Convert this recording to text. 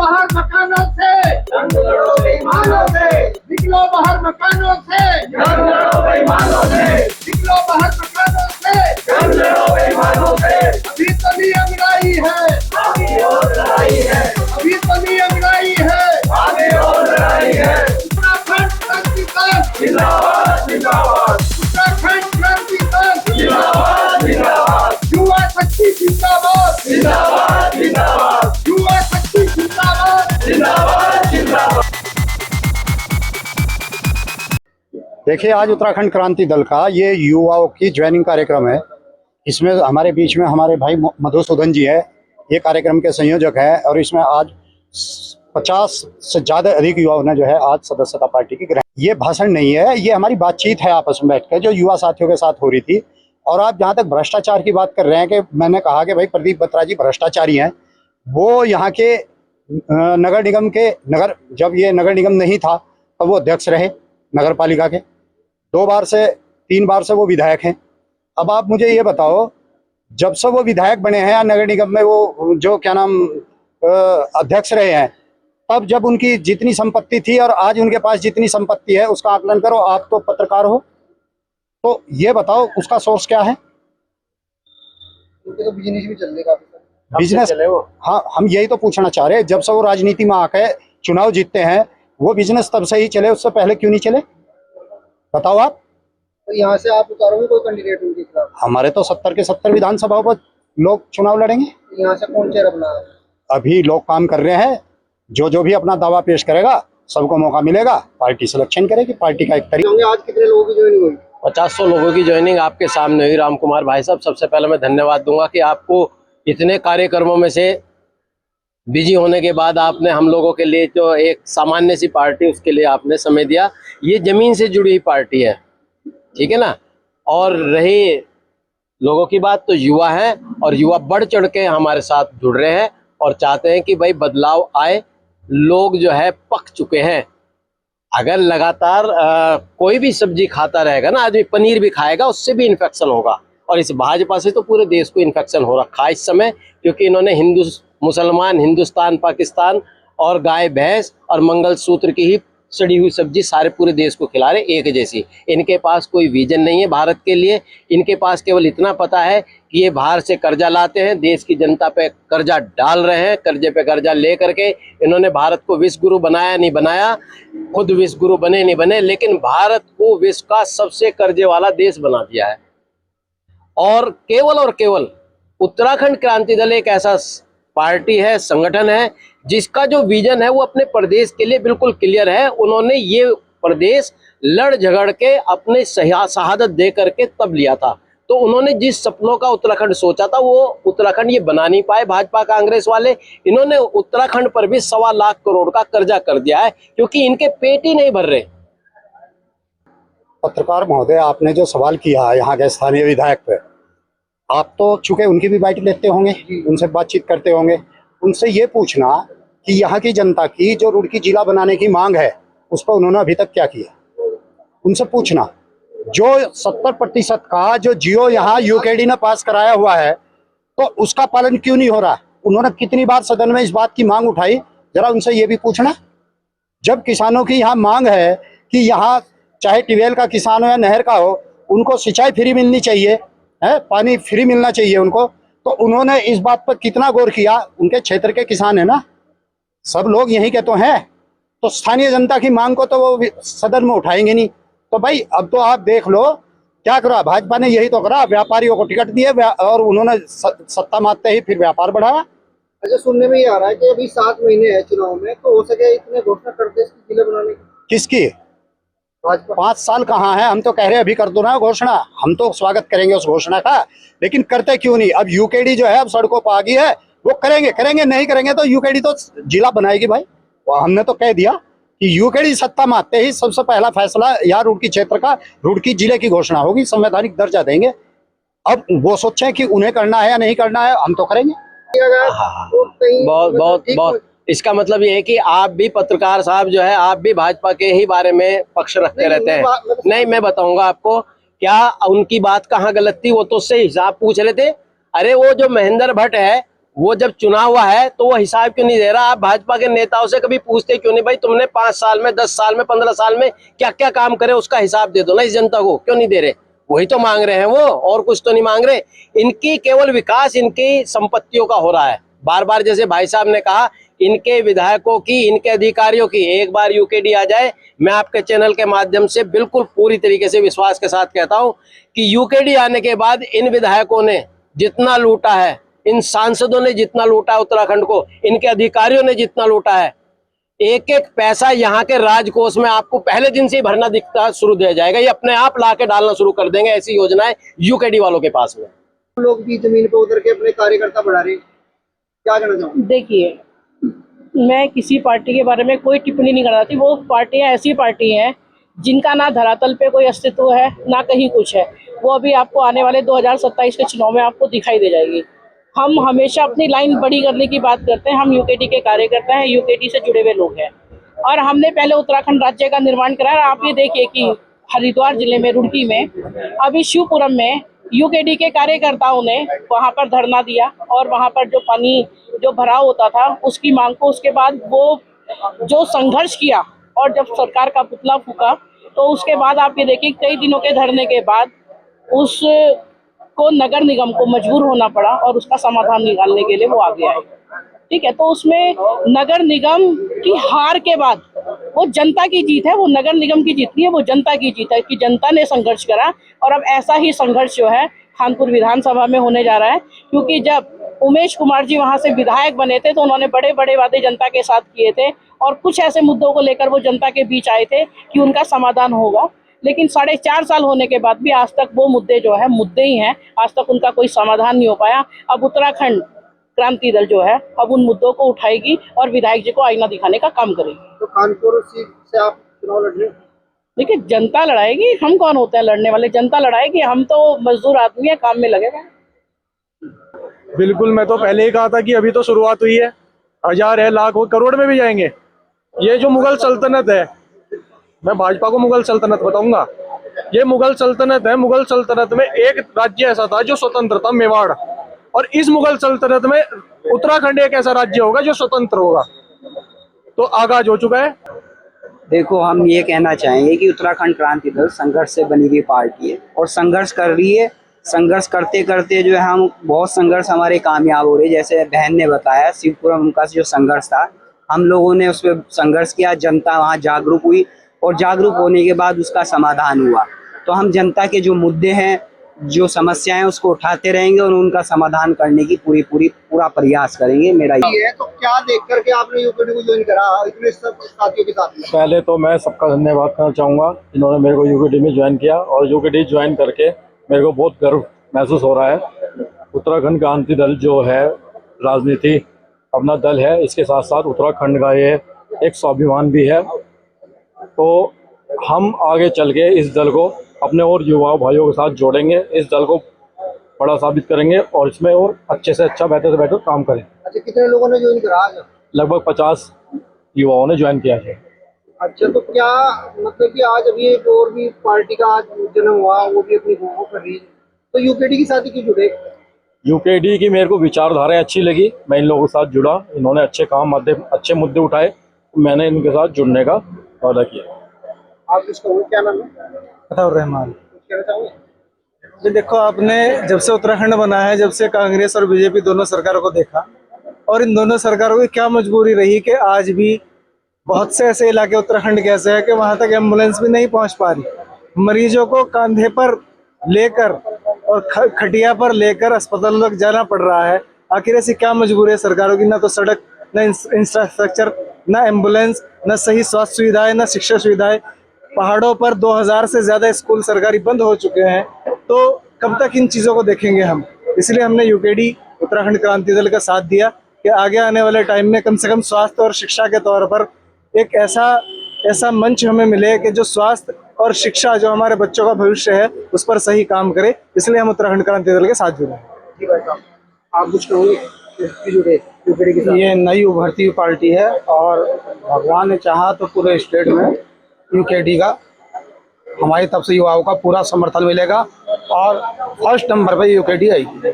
बाहर मकानों से, जंग लड़ो बेईमानों से, निकलो बाहर मकानों से, जंग लड़ो बेईमानों से, निकलो बाहर मकानों से। जंग लड़ो बेईमानों से। अभी तो नहीं अंगड़ाई है, आगे और लड़ाई है, अभी तो नहीं अंगड़ाई है। आगे और लड़ाई है। उत्तराखंड क्रांति दल, जिंदाबाद जिंदाबाद, उत्तराखंड क्रांति दल, जिंदाबाद जिंदाबाद, युवा शक्ति जिंदाबाद, जिंदाबाद जिंदाबाद, युवा शक्ति जिंदाबाद। जिंदाबाद जिंदाबाद। देखिए, आज उत्तराखंड क्रांति दल का ये युवाओं की ज्वाइनिंग कार्यक्रम है। इसमें हमारे बीच में हमारे भाई मधुसूदन जी है, ये कार्यक्रम के संयोजक हैं, और इसमें आज 50 से ज़्यादा अधिक युवाओं ने जो है आज सदस्यता पार्टी की ग्रहण। ये भाषण नहीं है, ये हमारी बातचीत है आपस में बैठ कर जो युवा साथियों के साथ हो रही थी। और आप जहाँ तक भ्रष्टाचार की बात कर रहे हैं कि मैंने कहा कि भाई प्रदीप बत्रा जी भ्रष्टाचारी हैं, वो यहाँ के नगर निगम के जब ये नगर निगम नहीं था तब वो अध्यक्ष रहे नगर पालिका के, 3 बार से वो विधायक हैं। अब आप मुझे ये बताओ, जब से वो विधायक बने हैं या नगर निगम में वो जो क्या नाम अध्यक्ष रहे हैं, तब जब उनकी जितनी संपत्ति थी और आज उनके पास जितनी संपत्ति है उसका आकलन करो। आप तो पत्रकार हो, तो ये बताओ उसका सोर्स क्या है? उनके तो बिजनेस भी चल रहे काफी। बिजनेस, हाँ, हम यही तो पूछना चाह रहे हैं। जब से वो राजनीति में आके चुनाव जीतते हैं, वो बिजनेस तब से ही चले, उससे पहले क्यों नहीं चले? बताओ आप। तो यहाँ से आप उतारोगे कोई कैंडिडेट उनके खिलाफ? हमारे तो 70 के 70 विधानसभाओं पर लोग चुनाव लड़ेंगे। यहाँ से कौन चेहरा बना है? अभी लोग काम कर रहे हैं, जो भी अपना दावा पेश करेगा सबको मौका मिलेगा, पार्टी सिलेक्शन करेगी। पार्टी का एक तरीका। आज कितने लोगों की ज्वाइनिंग हुई? 50 लोगों की ज्वाइनिंग आपके सामने हुई। राम कुमार भाई साहब, सबसे पहले मैं धन्यवाद दूंगा कि आपको इतने कार्यक्रमों में से बिजी होने के बाद आपने हम लोगों के लिए जो एक सामान्य सी पार्टी, उसके लिए आपने समय दिया। ये जमीन से जुड़ी हुई पार्टी है, ठीक है ना। और रही लोगों की बात, तो युवा है और युवा बढ़ चढ़ के हमारे साथ जुड़ रहे हैं और चाहते हैं कि भाई बदलाव आए। लोग जो है पक चुके हैं। अगर लगातार कोई भी सब्जी खाता रहेगा ना, आदमी पनीर भी खाएगा, उससे भी इन्फेक्शन होगा। और इस भाजपा से तो पूरे देश को इन्फेक्शन हो रखा है इस समय, क्योंकि इन्होंने हिंदू मुसलमान, हिंदुस्तान पाकिस्तान और गाय भैंस और मंगलसूत्र की ही सड़ी हुई सब्जी सारे पूरे देश को खिला रहे एक जैसी। इनके पास कोई विजन नहीं है भारत के लिए। इनके पास केवल इतना पता है कि ये बाहर से कर्जा लाते हैं, देश की जनता पे कर्जा डाल रहे हैं। कर्जे पे कर्जा ले करके इन्होंने भारत को विश्व गुरु बनाया नहीं बनाया, खुद विश्व गुरु बने नहीं बने, लेकिन भारत को विश्व का सबसे कर्जे वाला देश बना दिया है। और केवल उत्तराखंड क्रांति दल एक ऐसा पार्टी है, संगठन है, जिसका जो विजन है वो अपने प्रदेश के लिए बिल्कुल क्लियर है। उन्होंने ये प्रदेश लड़ झगड़ के अपने शहादत दे करके तब लिया था। तो उन्होंने जिस सपनों का उत्तराखंड सोचा था, वो उत्तराखंड ये बना नहीं पाए भाजपा कांग्रेस वाले। इन्होंने उत्तराखंड पर भी 1.25 लाख करोड़ का कर्जा कर दिया है, क्योंकि इनके पेट ही नहीं भर रहे। पत्रकार महोदय, आपने जो सवाल किया यहाँ के स्थानीय विधायक पे, आप तो चूंकि उनकी भी बाइट लेते होंगे, उनसे बातचीत करते होंगे, उनसे ये पूछना कि यहाँ की जनता की जो रुड़की जिला बनाने की मांग है उस पर उन्होंने अभी तक क्या किया। उनसे पूछना, जो 70% का जो जियो यहाँ यूकेडी ने पास कराया हुआ है, तो उसका पालन क्यों नहीं हो रहा? उन्होंने कितनी बार सदन में इस बात की मांग उठाई, जरा उनसे ये भी पूछना। जब किसानों की यहाँ मांग है कि यहाँ चाहे ट्यूबवेल का किसान हो या नहर का हो, उनको सिंचाई फ्री मिलनी चाहिए, है, पानी फ्री मिलना चाहिए उनको, तो उन्होंने इस बात पर कितना गौर किया? उनके क्षेत्र के किसान है ना, सब लोग यहीं के तो हैं, तो स्थानीय जनता की मांग को तो वो सदन में उठाएंगे नहीं। तो भाई अब तो आप देख लो क्या करा भाजपा ने, यही तो करा, व्यापारियों को टिकट दिए और उन्होंने सत्ता मारते ही फिर व्यापार बढ़ाया। अच्छा, सुनने में ये आ रहा है कि अभी 7 महीने है चुनाव में, तो हो सके इतने घोषणा करते इसकी जिले बनाने की। किसकी? भाजपा। 5 साल कहाँ है? हम तो कह रहे हैं अभी कर दो ना घोषणा, हम तो स्वागत करेंगे उस घोषणा का, लेकिन करते क्यों नहीं? अब यूकेडी जो है अब सड़कों पर आ गई है, वो करेंगे, नहीं करेंगे तो यूकेडी तो जिला बनाएगी भाई। हमने तो कह दिया कि यूकेडी सत्ता में आते ही सबसे पहला फैसला यहाँ रुड़की क्षेत्र का, रुड़की जिले की घोषणा होगी, संवैधानिक दर्जा देंगे। अब वो सोचें कि उन्हें करना है या नहीं करना है, हम तो करेंगे। बहुत इसका मतलब ये है कि आप भी पत्रकार साहब जो है, आप भी भाजपा के ही बारे में पक्ष रखते रहते हैं। नहीं, मैं बताऊंगा आपको क्या उनकी बात कहाँ गलत थी, वो तो उससे हिसाब पूछ रहे थे। अरे वो जो महेंद्र भट्ट है, वो जब चुना हुआ है तो वो हिसाब क्यों नहीं दे रहा? आप भाजपा के नेताओं से कभी पूछते क्यों नहीं, भाई तुमने 5 साल में, 10 साल में, 15 साल में क्या क्या काम करे, उसका हिसाब दे दो ना इस जनता को। क्यों नहीं दे रहे? वही तो मांग रहे हैं वो, और कुछ तो नहीं मांग रहे। इनकी केवल विकास इनकी संपत्तियों का हो रहा है। बार बार जैसे भाई साहब ने कहा, इनके विधायकों की, इनके अधिकारियों की एक बार यूकेडी आ जाए, मैं आपके चैनल के माध्यम से बिल्कुल पूरी तरीके से विश्वास के साथ कहता हूं कि यूकेडी आने के बाद इन विधायकों ने जितना लूटा है, इन सांसदों ने जितना लूटा है उत्तराखंड को, इनके अधिकारियों ने जितना लूटा है, एक एक पैसा यहाँ के राजकोष में आपको पहले दिन से ही भरना दिखता शुरू दिया जाएगा। ये अपने आप ला के डालना शुरू कर देंगे। ऐसी योजनाएं यूकेडी वालों के पास में। लोग भी जमीन पे उतर के अपने कार्यकर्ता बढ़ा रहे हैं, क्या कहना चाहूँगा? देखिए, मैं किसी पार्टी के बारे में कोई टिप्पणी नहीं करना चाहती। वो पार्टियां ऐसी पार्टी हैं जिनका ना धरातल पे कोई अस्तित्व है, ना कहीं कुछ है। वो अभी आपको आने वाले 2027 के चुनाव में आपको दिखाई दे जाएगी। हम हमेशा अपनी लाइन बड़ी करने की बात करते हैं। हम यूकेडी के कार्यकर्ता हैं, यूकेडी से जुड़े हुए लोग हैं, और हमने पहले उत्तराखंड राज्य का निर्माण कराया। आप ये देखिए कि हरिद्वार जिले में, रुड़की में, अभी शिवपुरम में यूकेडी के कार्यकर्ताओं ने वहां पर धरना दिया, और वहां पर जो पानी जो भराव होता था उसकी मांग को, उसके बाद वो जो संघर्ष किया, और जब सरकार का पुतला फूका, तो उसके बाद आप ये देखिए कई दिनों के धरने के बाद उस को नगर निगम को मजबूर होना पड़ा और उसका समाधान निकालने के लिए वो आगे आए। ठीक है, तो उसमें नगर निगम की हार के बाद वो जनता की जीत है। वो नगर निगम की जीत नहीं है, वो जनता की जीत है कि जनता ने संघर्ष करा। और अब ऐसा ही संघर्ष जो है खानपुर विधानसभा में होने जा रहा है, क्योंकि जब उमेश कुमार जी वहां से विधायक बने थे तो उन्होंने बड़े बड़े वादे जनता के साथ किए थे, और कुछ ऐसे मुद्दों को लेकर वो जनता के बीच आए थे कि उनका समाधान होगा। लेकिन 4.5 साल होने के बाद भी आज तक वो मुद्दे जो है मुद्दे ही हैं, आज तक उनका कोई समाधान नहीं हो पाया। अब उत्तराखंड क्रांति दल जो है अब उन मुद्दों को उठाएगी और विधायक जी को आईना दिखाने का काम करेगी। तो कानपुर सीट से आप चुनाव लड़ रहे हैं? देखिए, जनता लड़ाएगी, हम कौन होते हैं लड़ने वाले? जनता लड़ाएगी, हम तो मजदूर आदमी है, काम में लगे हुए। बिल्कुल, मैं तो पहले ही कहा था कि अभी तो शुरुआत हुई है, 1000 है, लाख हो, करोड़ में भी जाएंगे। ये जो मुगल सल्तनत है, मैं भाजपा को मुगल सल्तनत बताऊंगा। ये मुगल सल्तनत है। मुगल सल्तनत में एक राज्य ऐसा था जो स्वतंत्र था, मेवाड़, और इस मुगल सल्तनत में उत्तराखंड एक ऐसा राज्य होगा जो स्वतंत्र होगा। तो आगाज हो चुका है। देखो, हम ये कहना चाहेंगे कि उत्तराखंड क्रांति दल संघर्ष से बनी हुई पार्टी है और संघर्ष कर रही है। संघर्ष करते करते जो है हम बहुत संघर्ष हमारे कामयाब हो रहे हैं। जैसे बहन ने बताया, शिवपुरम का जो संघर्ष था, हम लोगों ने उस पर संघर्ष किया, जनता वहाँ जागरूक हुई, और जागरूक होने के बाद उसका समाधान हुआ। तो हम जनता के जो मुद्दे हैं, जो समस्याएं हैं, उसको उठाते रहेंगे और उनका समाधान करने की पूरा प्रयास करेंगे। मेरा ये है, तो क्या देख करके आपने यूकेडी को ज्वाइन करा इतने सब साथियों के साथ में? पहले तो मैं सबका धन्यवाद करना चाहूँगा, इन्होंने मेरे को यूकेडी में ज्वाइन किया, और यूकेडी ज्वाइन करके मेरे को बहुत गर्व महसूस हो रहा है। उत्तराखंड क्रांति दल जो है राजनीति अपना दल है, इसके साथ साथ उत्तराखंड का ये एक स्वाभिमान भी है। तो हम आगे चल के इस दल को अपने और युवा भाइयों के साथ जोड़ेंगे, इस दल को बड़ा साबित करेंगे, और इसमें और अच्छे से अच्छा, बेहतर से बेहतर काम करें। अच्छा, कितने लोगों ने ज्वाइन करा आज? लगभग 50 युवाओं ने ज्वाइन किया है। अच्छा, तो क्या मतलब कि आज अभी एक और भी पार्टी का आज जन्म हुआ, वो भी अपनी घोषणा कर रही है, तो यूकेडी की साथ ही क्यों जुड़े? यूकेडी की मेरे को विचारधाराएं अच्छी लगी, मैं इन लोगों के साथ जुड़ा। इन्होंने अच्छे काम, अच्छे मुद्दे उठाए, मैंने इनके साथ जुड़ने का वादा किया। आप किसको, क्या नाम है? अताउर रहमान। कहना चाहोगे? ये देखो, आपने जब से उत्तराखंड बना है, जब से कांग्रेस और बीजेपी दोनों सरकारों को देखा, और इन दोनों सरकारों की क्या मजबूरी रही कि आज भी बहुत से ऐसे इलाके उत्तराखंड के ऐसे हैं कि वहां तक एम्बुलेंस भी नहीं पहुंच पा रही। मरीजों को कंधे पर लेकर और खटिया पर लेकर अस्पतालों तक जाना पड़ रहा है। आखिर ऐसी क्या मजबूरी है सरकारों की? ना तो सड़क, ना इंफ्रास्ट्रक्चर, ना एम्बुलेंस, ना सही स्वास्थ्य सुविधाएं, ना शिक्षा सुविधाएं। पहाड़ों पर 2000 से ज्यादा स्कूल सरकारी बंद हो चुके हैं। तो कब तक इन चीज़ों को देखेंगे हम? इसलिए हमने यूकेडी उत्तराखंड क्रांति दल का साथ दिया कि आगे आने वाले टाइम में कम से कम स्वास्थ्य और शिक्षा के तौर पर एक ऐसा मंच हमें मिले कि जो स्वास्थ्य और शिक्षा, जो हमारे बच्चों का भविष्य है, उस पर सही काम करे। इसलिए हम उत्तराखंड क्रांति दल के साथ जुड़े हैं। ठीक है साहब, आप कुछ कहोगे जुड़े यूकेडी के साथ? ये नई उभरती हुई पार्टी है, और भगवान ने चाहा तो पूरे स्टेट में यूकेडी का, हमारी तरफ से युवाओं का पूरा समर्थन मिलेगा, और फर्स्ट नंबर पर यूकेडी आएगी।